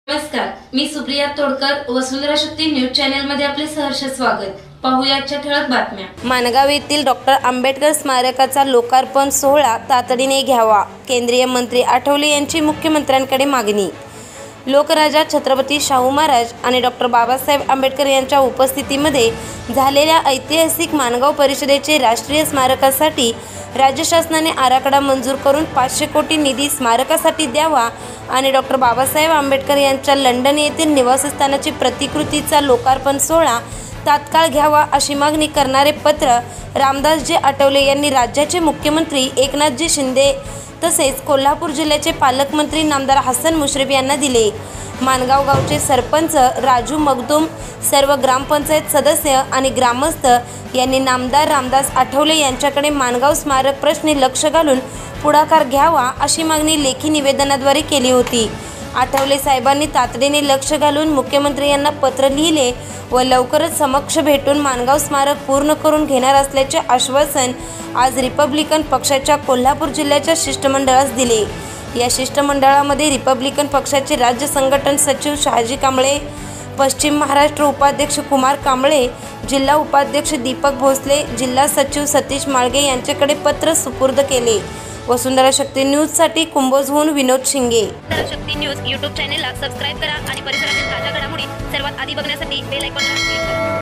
नमस्कार, मी सुप्रिया तोडकर, वसुंधरा शक्ती news channel मध्ये आपले सहर्ष स्वागत। पाहूया आजच्या ठळक बातम्या। माणगाव येथील डॉक्टर आंबेडकर स्मारकाचा लोकार्पण सोहळा तातडीने घ्यावा, केंद्रीय मंत्री आठवले यांची मुख्यमंत्र्यांकडे मागणी। लोकराजा छत्रपती शाहू महाराज आणि डॉक्टर बाबासाहेब आंबेडकर यांच्या उपस्थितीमध्ये झालेल्या ऐतिहासिक माणगाव परिषदेचे राष्ट्रीय स्मारकासाठी राज्य शासनाने आराखडा मंजूर करून 500 कोटी निधी स्मारकासाठी द्यावा आणि डॉक्टर बाबासाहेब आंबेडकर यांच्या लंडन येथील निवासस्थानाची प्रतिकृतीचा लोकार्पण सोहळा तात्काळ घ्यावा अशी मागणी करणारे पत्र रामदासजी आठवले यांनी राज्याचे मुख्यमंत्री एकनाथजी शिंदे तसेच कोल्हापूर जिल्ह्याचे पालकमंत्री नामदार हसन मुश्रीफ यांना दिले। माणगाव गावचे सरपंच राजू मगदूम, सर्व ग्रामपंचायत सदस्य आणि ग्रामस्थ यांनी नामदार रामदास आठवले यांच्याकडे माणगाव स्मारक प्रश्नी लक्ष घालून पुढाकार घ्यावा अशी मागणी लेखी निवेदनाद्वारे केली होती। आठवले साहेबांनी तातडीने लक्ष घालून मुख्यमंत्री यांना पत्र लिहिले व लवकरच समक्ष भेटून माणगाव स्मारक पूर्ण करून घेणार असल्याचे आश्वासन आज रिपब्लिकन पक्षाच्या कोल्हापूर जिल्ह्याच्या शिष्टमंडळास दिले। या शिष्टमंडळामध्ये रिपब्लिकन पक्षाचे राज्य संघटन सचिव शहाजी कांबळे, पश्चिम महाराष्ट्र उपाध्यक्ष कुमार कांबळे, जिल्हा उपाध्यक्ष दीपक भोसले, जिल्हा सचिव सतीश माळगे यांच्याकडे पत्र सुपूर्द केले। वसुंधरा शक्ती न्यूज साठी कुंभोजहून विनोद शिंगे। वसुंधरा शक्ती न्यूज यूट्यूब चॅनेलला सबस्क्राइब करा आणि परिसरातील ताज्या घडामोडी सर्वात आधी बघण्यासाठी बेल आयकॉनला क्लिक करा।